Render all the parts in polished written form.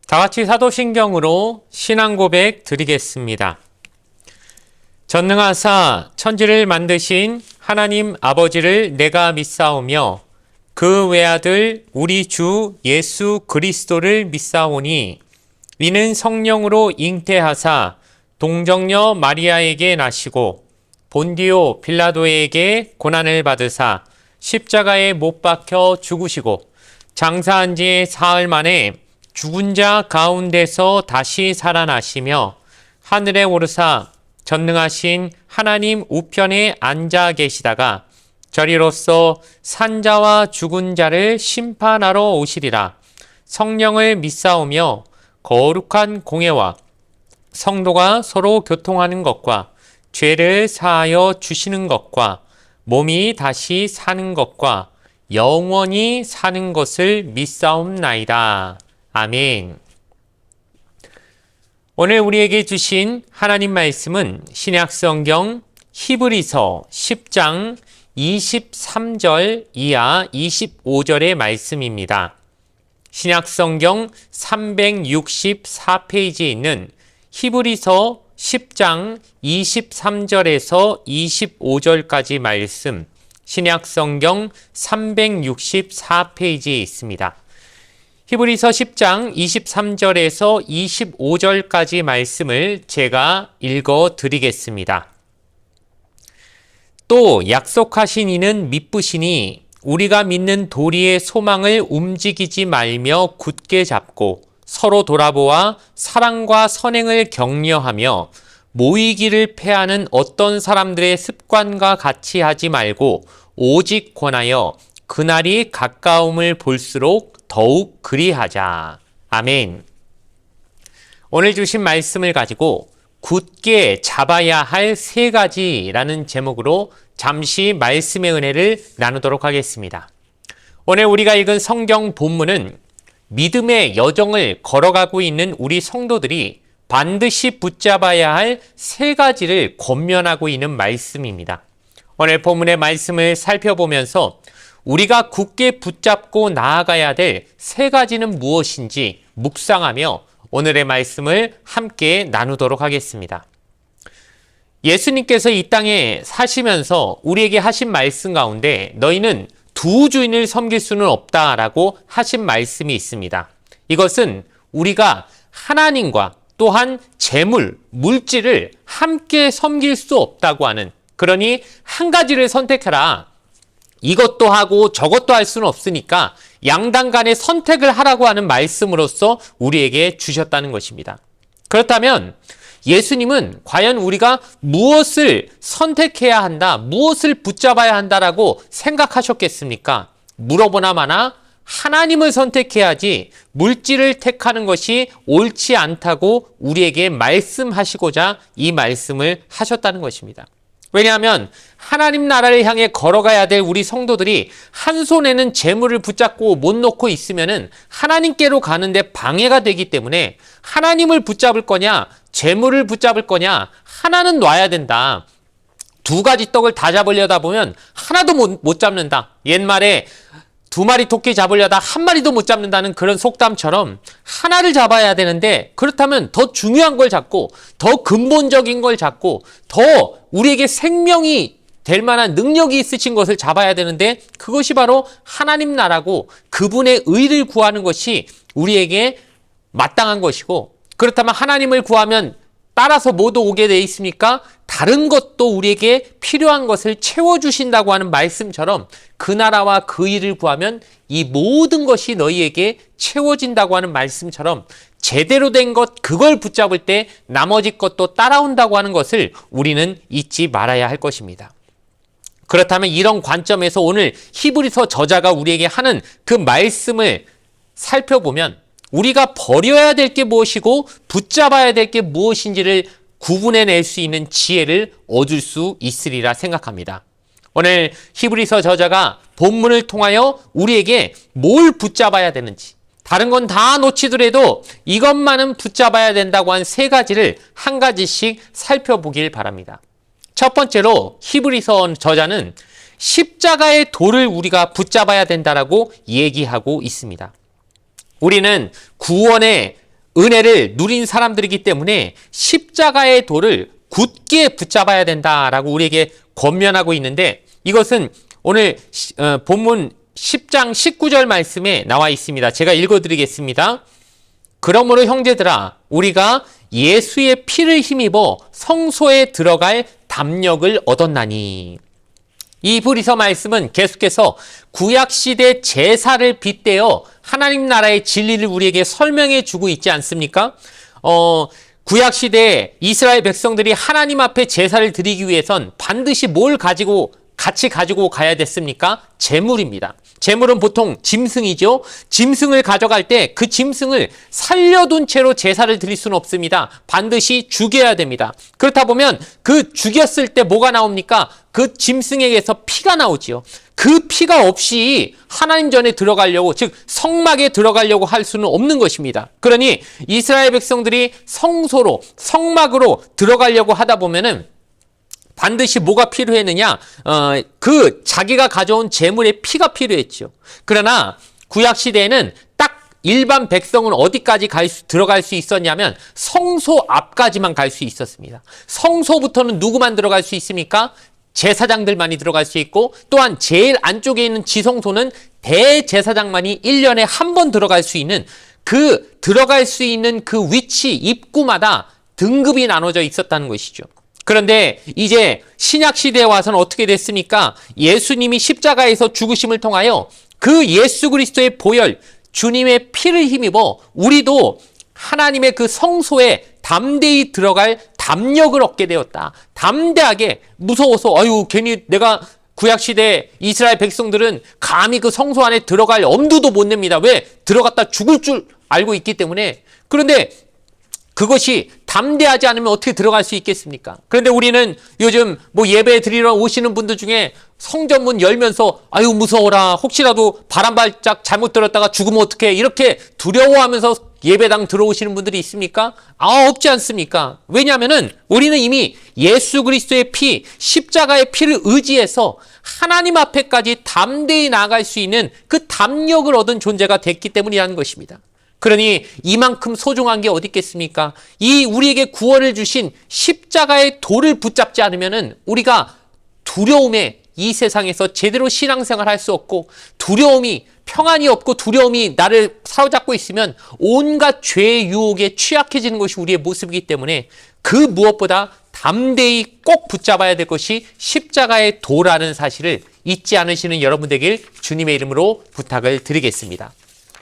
다 같이 사도신경으로 신앙 고백 드리겠습니다. 전능하사 천지를 만드신 하나님 아버지를 내가 믿사오며 그 외아들 우리 주 예수 그리스도를 믿사오니 이는 성령으로 잉태하사 동정녀 마리아에게 나시고 본디오 빌라도에게 고난을 받으사 십자가에 못 박혀 죽으시고 장사한 지 사흘 만에 죽은 자 가운데서 다시 살아나시며 하늘에 오르사 전능하신 하나님 우편에 앉아 계시다가 저리로서 산자와 죽은 자를 심판하러 오시리라. 성령을 믿사오며 거룩한 공예와 성도가 서로 교통하는 것과 죄를 사하여 주시는 것과 몸이 다시 사는 것과 영원히 사는 것을 믿사옵나이다. 아멘. 오늘 우리에게 주신 하나님 말씀은 신약성경 히브리서 10장 23절 이하 25절의 말씀입니다. 신약성경 364페이지에 있는 히브리서 10장 23절에서 25절까지 말씀, 신약성경 364페이지에 있습니다. 히브리서 10장 23절에서 25절까지 말씀을 제가 읽어 드리겠습니다. 또 약속하신 이는 미쁘시니 우리가 믿는 도리의 소망을 움직이지 말며 굳게 잡고 서로 돌아보아 사랑과 선행을 격려하며 모이기를 패하는 어떤 사람들의 습관과 같이 하지 말고 오직 권하여 그날이 가까움을 볼수록 더욱 그리하자. 아멘. 오늘 주신 말씀을 가지고 굳게 잡아야 할 세 가지라는 제목으로 잠시 말씀의 은혜를 나누도록 하겠습니다. 오늘 우리가 읽은 성경 본문은 믿음의 여정을 걸어가고 있는 우리 성도들이 반드시 붙잡아야 할 세 가지를 권면하고 있는 말씀입니다. 오늘 본문의 말씀을 살펴보면서 우리가 굳게 붙잡고 나아가야 될 세 가지는 무엇인지 묵상하며 오늘의 말씀을 함께 나누도록 하겠습니다. 예수님께서 이 땅에 사시면서 우리에게 하신 말씀 가운데 너희는 두 주인을 섬길 수는 없다라고 하신 말씀이 있습니다. 이것은 우리가 하나님과 또한 재물, 물질을 함께 섬길 수 없다고 하는, 그러니 한 가지를 선택해라. 이것도 하고 저것도 할 수는 없으니까 양당 간의 선택을 하라고 하는 말씀으로써 우리에게 주셨다는 것입니다. 그렇다면 예수님은 과연 우리가 무엇을 선택해야 한다, 무엇을 붙잡아야 한다라고 생각하셨겠습니까? 물어보나 마나 하나님을 선택해야지 물질을 택하는 것이 옳지 않다고 우리에게 말씀하시고자 이 말씀을 하셨다는 것입니다. 왜냐하면 하나님 나라를 향해 걸어가야 될 우리 성도들이 한 손에는 재물을 붙잡고 못 놓고 있으면은 하나님께로 가는데 방해가 되기 때문에 하나님을 붙잡을 거냐, 재물을 붙잡을 거냐, 하나는 놔야 된다. 두 가지 떡을 다 잡으려다 보면 하나도 못 잡는다. 옛말에 두 마리 토끼 잡으려다 한 마리도 못 잡는다는 그런 속담처럼 하나를 잡아야 되는데, 그렇다면 더 중요한 걸 잡고 더 근본적인 걸 잡고 더 우리에게 생명이 될 만한 능력이 있으신 것을 잡아야 되는데, 그것이 바로 하나님 나라고 그분의 의를 구하는 것이 우리에게 마땅한 것이고, 그렇다면 하나님을 구하면 따라서 모두 오게 돼 있습니까? 다른 것도 우리에게 필요한 것을 채워주신다고 하는 말씀처럼 그 나라와 그 일을 구하면 이 모든 것이 너희에게 채워진다고 하는 말씀처럼 제대로 된 것, 그걸 붙잡을 때 나머지 것도 따라온다고 하는 것을 우리는 잊지 말아야 할 것입니다. 그렇다면 이런 관점에서 오늘 히브리서 저자가 우리에게 하는 그 말씀을 살펴보면 우리가 버려야 될 게 무엇이고 붙잡아야 될 게 무엇인지를 구분해낼 수 있는 지혜를 얻을 수 있으리라 생각합니다. 오늘 히브리서 저자가 본문을 통하여 우리에게 뭘 붙잡아야 되는지, 다른 건 다 놓치더라도 이것만은 붙잡아야 된다고 한 세 가지를 한 가지씩 살펴보길 바랍니다. 첫 번째로 히브리서 저자는 십자가의 도를 우리가 붙잡아야 된다라고 얘기하고 있습니다. 우리는 구원의 은혜를 누린 사람들이기 때문에 십자가의 도를 굳게 붙잡아야 된다라고 우리에게 권면하고 있는데, 이것은 오늘 본문 10장 19절 말씀에 나와 있습니다. 제가 읽어드리겠습니다. 그러므로 형제들아, 우리가 예수의 피를 힘입어 성소에 들어갈 담력을 얻었나니. 이 히브리서 말씀은 계속해서 구약시대 제사를 빗대어 하나님 나라의 진리를 우리에게 설명해 주고 있지 않습니까? 구약시대 이스라엘 백성들이 하나님 앞에 제사를 드리기 위해선 반드시 뭘 같이 가지고 가야 됐습니까? 제물입니다. 제물은 보통 짐승이죠. 짐승을 가져갈 때 그 짐승을 살려둔 채로 제사를 드릴 수는 없습니다. 반드시 죽여야 됩니다. 그렇다 보면 그 죽였을 때 뭐가 나옵니까? 그 짐승에게서 피가 나오지요. 그 피가 없이 하나님 전에 들어가려고, 즉 성막에 들어가려고 할 수는 없는 것입니다. 그러니 이스라엘 백성들이 성소로, 성막으로 들어가려고 하다 보면은 반드시 뭐가 필요했느냐? 그 자기가 가져온 제물의 피가 필요했죠. 그러나 구약 시대에는 딱 일반 백성은 어디까지 들어갈 수 있었냐면 성소 앞까지만 갈 수 있었습니다. 성소부터는 누구만 들어갈 수 있습니까? 제사장들만이 들어갈 수 있고, 또한 제일 안쪽에 있는 지성소는 대제사장만이 1년에 한 번 들어갈 수 있는 그 위치, 입구마다 등급이 나눠져 있었다는 것이죠. 그런데 이제 신약 시대에 와서는 어떻게 됐습니까? 예수님이 십자가에서 죽으심을 통하여 그 예수 그리스도의 보혈, 주님의 피를 힘입어 우리도 하나님의 그 성소에 담대히 들어갈 담력을 얻게 되었다. 담대하게, 무서워서 괜히 내가 구약시대 이스라엘 백성들은 감히 그 성소 안에 들어갈 엄두도 못 냅니다. 왜? 들어갔다 죽을 줄 알고 있기 때문에. 그런데 그것이 담대하지 않으면 어떻게 들어갈 수 있겠습니까? 그런데 우리는 요즘 예배 드리러 오시는 분들 중에 성전문 열면서 무서워라, 혹시라도 바람 발작 잘못 들었다가 죽으면 어떡해, 이렇게 두려워하면서 예배당 들어오시는 분들이 있습니까? 없지 않습니까? 왜냐하면은 우리는 이미 예수 그리스도의 피, 십자가의 피를 의지해서 하나님 앞에까지 담대히 나아갈 수 있는 그 담력을 얻은 존재가 됐기 때문이라는 것입니다. 그러니 이만큼 소중한 게 어디 있겠습니까? 이 우리에게 구원을 주신 십자가의 도를 붙잡지 않으면은 우리가 두려움에 이 세상에서 제대로 신앙생활 할 수 없고, 평안이 없고 두려움이 나를 사로잡고 있으면 온갖 죄의 유혹에 취약해지는 것이 우리의 모습이기 때문에 그 무엇보다 담대히 꼭 붙잡아야 될 것이 십자가의 도라는 사실을 잊지 않으시는 여러분 되길 주님의 이름으로 부탁을 드리겠습니다.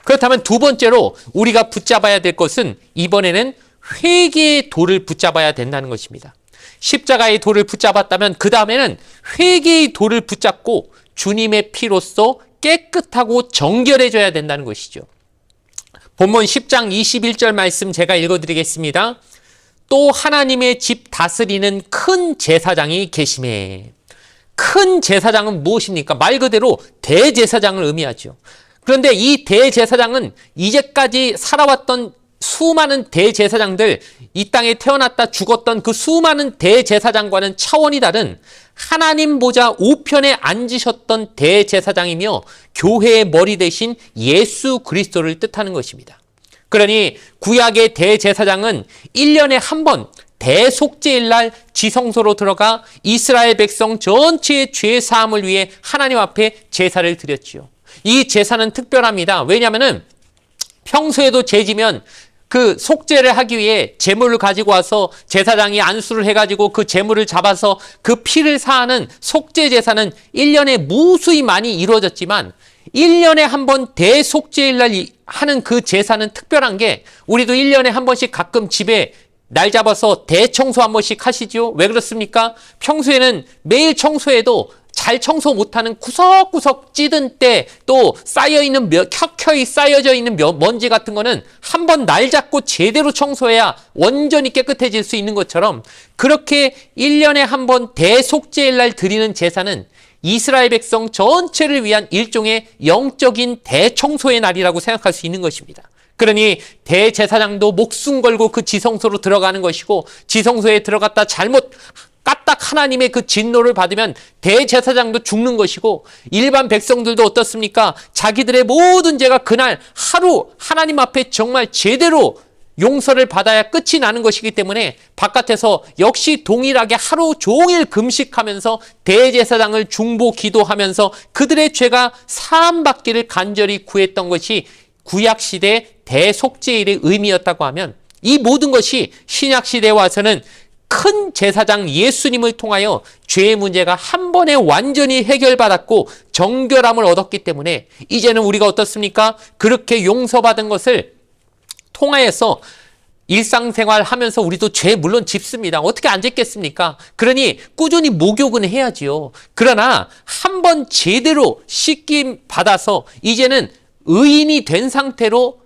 그렇다면 두 번째로 우리가 붙잡아야 될 것은 이번에는 회개의 도를 붙잡아야 된다는 것입니다. 십자가의 도를 붙잡았다면 그 다음에는 회개의 도를 붙잡고 주님의 피로써 깨끗하고 정결해져야 된다는 것이죠. 본문 10장 21절 말씀 제가 읽어드리겠습니다. 또 하나님의 집 다스리는 큰 제사장이 계시매. 큰 제사장은 무엇입니까? 말 그대로 대제사장을 의미하죠. 그런데 이 대제사장은 이제까지 살아왔던 수많은 대제사장들, 이 땅에 태어났다 죽었던 그 수많은 대제사장과는 차원이 다른 하나님 보좌 우편에 앉으셨던 대제사장이며 교회의 머리 대신 예수 그리스도를 뜻하는 것입니다. 그러니 구약의 대제사장은 1년에 한 번 대속죄일 날 지성소로 들어가 이스라엘 백성 전체의 죄 사함을 위해 하나님 앞에 제사를 드렸지요. 이 제사는 특별합니다. 왜냐하면 평소에도 죄지면 그 속죄를 하기 위해 제물을 가지고 와서 제사장이 안수를 해가지고 그 제물을 잡아서 그 피를 사하는 속죄 제사는 1년에 무수히 많이 이루어졌지만 1년에 한 번 대속죄일 날 하는 그 제사는 특별한 게, 우리도 1년에 한 번씩 가끔 집에 날 잡아서 대청소 한 번씩 하시죠. 왜 그렇습니까? 평소에는 매일 청소해도 잘 청소 못하는 구석구석 찌든 때, 또 쌓여있는 켜켜이 쌓여져 있는 먼지 같은 거는 한 번 날 잡고 제대로 청소해야 완전히 깨끗해질 수 있는 것처럼, 그렇게 1년에 한 번 대속죄일 날 드리는 제사는 이스라엘 백성 전체를 위한 일종의 영적인 대청소의 날이라고 생각할 수 있는 것입니다. 그러니 대제사장도 목숨 걸고 그 지성소로 들어가는 것이고, 지성소에 들어갔다 잘못 까딱 하나님의 그 진노를 받으면 대제사장도 죽는 것이고 일반 백성들도 어떻습니까? 자기들의 모든 죄가 그날 하루 하나님 앞에 정말 제대로 용서를 받아야 끝이 나는 것이기 때문에 바깥에서 역시 동일하게 하루 종일 금식하면서 대제사장을 중보 기도하면서 그들의 죄가 사함받기를 간절히 구했던 것이 구약시대 대속죄일의 의미였다고 하면, 이 모든 것이 신약시대에 와서는 큰 제사장 예수님을 통하여 죄의 문제가 한 번에 완전히 해결받았고 정결함을 얻었기 때문에 이제는 우리가 어떻습니까? 그렇게 용서받은 것을 통하여서 일상생활 하면서 우리도 죄 물론 짚습니다. 어떻게 안 짓겠습니까? 그러니 꾸준히 목욕은 해야지요. 그러나 한 번 제대로 씻김 받아서 이제는 의인이 된 상태로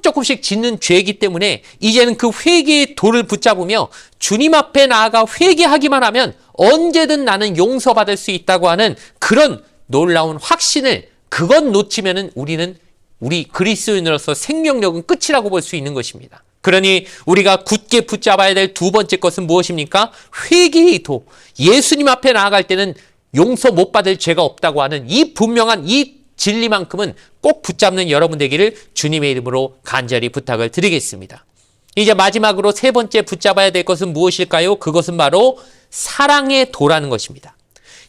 조금씩 짓는 죄이기 때문에 이제는 그 회개의 돌을 붙잡으며 주님 앞에 나아가 회개하기만 하면 언제든 나는 용서받을 수 있다고 하는 그런 놀라운 확신을, 그것 놓치면은 우리 그리스도인으로서 생명력은 끝이라고 볼 수 있는 것입니다. 그러니 우리가 굳게 붙잡아야 될 두 번째 것은 무엇입니까? 회개의 도. 예수님 앞에 나아갈 때는 용서 못 받을 죄가 없다고 하는 이 분명한 이 진리만큼은 꼭 붙잡는 여러분 되기를 주님의 이름으로 간절히 부탁을 드리겠습니다. 이제 마지막으로 세 번째 붙잡아야 될 것은 무엇일까요? 그것은 바로 사랑의 도라는 것입니다.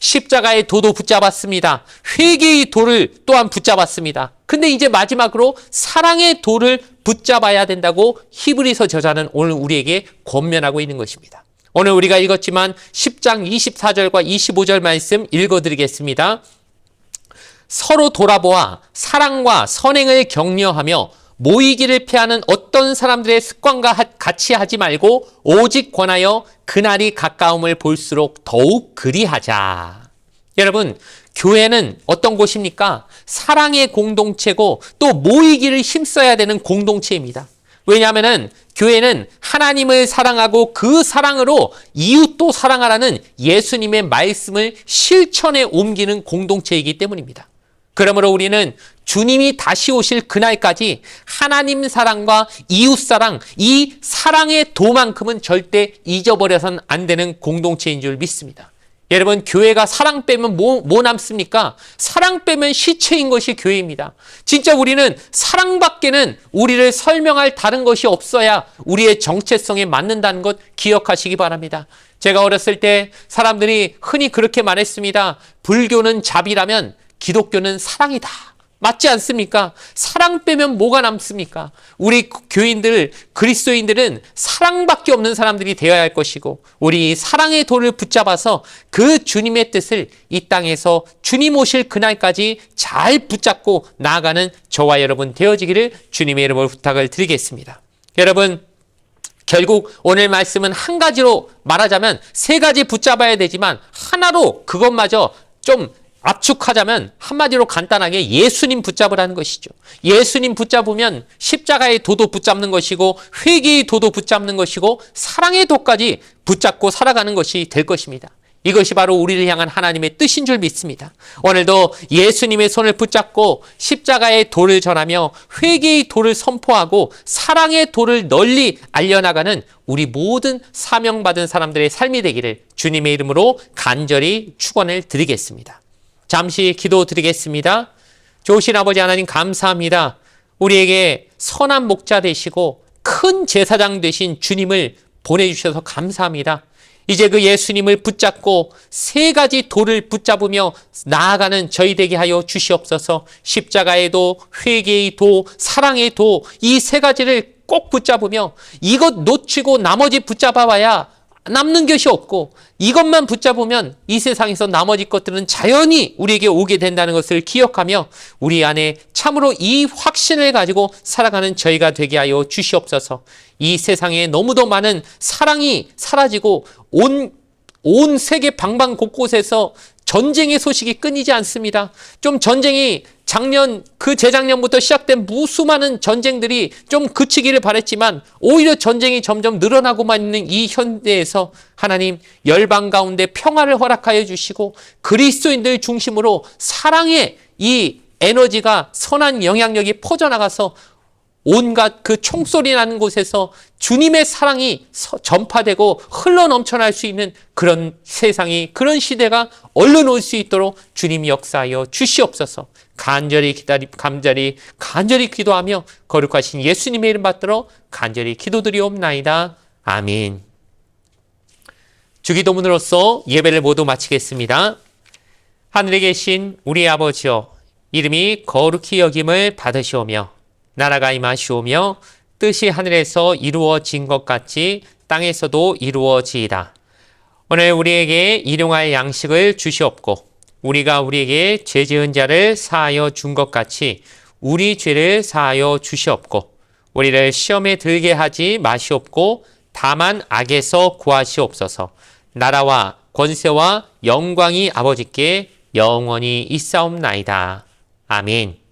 십자가의 도도 붙잡았습니다. 회개의 도를 또한 붙잡았습니다. 근데 이제 마지막으로 사랑의 도를 붙잡아야 된다고 히브리서 저자는 오늘 우리에게 권면하고 있는 것입니다. 오늘 우리가 읽었지만 10장 24절과 25절 말씀 읽어드리겠습니다. 서로 돌아보아 사랑과 선행을 격려하며 모이기를 피하는 어떤 사람들의 습관과 같이 하지 말고 오직 권하여 그날이 가까움을 볼수록 더욱 그리하자. 여러분, 교회는 어떤 곳입니까? 사랑의 공동체고 또 모이기를 힘써야 되는 공동체입니다. 왜냐하면 교회는 하나님을 사랑하고 그 사랑으로 이웃도 사랑하라는 예수님의 말씀을 실천에 옮기는 공동체이기 때문입니다. 그러므로 우리는 주님이 다시 오실 그날까지 하나님 사랑과 이웃 사랑, 이 사랑의 도만큼은 절대 잊어버려서는 안 되는 공동체인 줄 믿습니다. 여러분, 교회가 사랑 빼면 뭐 남습니까? 사랑 빼면 시체인 것이 교회입니다. 진짜 우리는 사랑밖에는 우리를 설명할 다른 것이 없어야 우리의 정체성에 맞는다는 것 기억하시기 바랍니다. 제가 어렸을 때 사람들이 흔히 그렇게 말했습니다. 불교는 잡이라면 기독교는 사랑이다. 맞지 않습니까? 사랑 빼면 뭐가 남습니까? 우리 교인들, 그리스도인들은 사랑밖에 없는 사람들이 되어야 할 것이고 우리 사랑의 도를 붙잡아서 그 주님의 뜻을 이 땅에서 주님 오실 그날까지 잘 붙잡고 나아가는 저와 여러분 되어지기를 주님의 이름으로 부탁을 드리겠습니다. 여러분, 결국 오늘 말씀은 한 가지로 말하자면 세 가지 붙잡아야 되지만 하나로 그것마저 좀 압축하자면 한마디로 간단하게 예수님 붙잡으라는 것이죠. 예수님 붙잡으면 십자가의 도도 붙잡는 것이고 회개의 도도 붙잡는 것이고 사랑의 도까지 붙잡고 살아가는 것이 될 것입니다. 이것이 바로 우리를 향한 하나님의 뜻인 줄 믿습니다. 오늘도 예수님의 손을 붙잡고 십자가의 도를 전하며 회개의 도를 선포하고 사랑의 도를 널리 알려나가는 우리 모든 사명받은 사람들의 삶이 되기를 주님의 이름으로 간절히 축원을 드리겠습니다. 잠시 기도드리겠습니다. 좋으신 아버지 하나님 감사합니다. 우리에게 선한 목자 되시고 큰 제사장 되신 주님을 보내주셔서 감사합니다. 이제 그 예수님을 붙잡고 세 가지 도를 붙잡으며 나아가는 저희 되게 하여 주시옵소서. 십자가의 도, 회개의 도, 사랑의 도, 이 세 가지를 꼭 붙잡으며 이것 놓치고 나머지 붙잡아봐야 남는 것이 없고 이것만 붙잡으면 이 세상에서 나머지 것들은 자연히 우리에게 오게 된다는 것을 기억하며 우리 안에 참으로 이 확신을 가지고 살아가는 저희가 되게 하여 주시옵소서. 이 세상에 너무도 많은 사랑이 사라지고 온 세계 방방 곳곳에서 전쟁의 소식이 끊이지 않습니다. 좀 전쟁이 재작년부터 시작된 무수많은 전쟁들이 좀 그치기를 바랬지만 오히려 전쟁이 점점 늘어나고만 있는 이 현대에서 하나님 열방 가운데 평화를 허락하여 주시고 그리스도인들 중심으로 사랑의 이 에너지가 선한 영향력이 퍼져나가서 온갖 그 총소리 나는 곳에서 주님의 사랑이 전파되고 흘러넘쳐날 수 있는 그런 세상이, 그런 시대가 얼른 올 수 있도록 주님 역사하여 주시옵소서. 간절히 기도하며 거룩하신 예수님의 이름 받들어 간절히 기도드리옵나이다. 아멘. 주기도문으로서 예배를 모두 마치겠습니다. 하늘에 계신 우리 아버지여, 이름이 거룩히 여김을 받으시오며 나라가 임하시오며 뜻이 하늘에서 이루어진 것 같이 땅에서도 이루어지이다. 오늘 우리에게 일용할 양식을 주시옵고 우리가 우리에게 죄 지은 자를 사하여 준 것 같이 우리 죄를 사하여 주시옵고 우리를 시험에 들게 하지 마시옵고 다만 악에서 구하시옵소서. 나라와 권세와 영광이 아버지께 영원히 있사옵나이다. 아멘.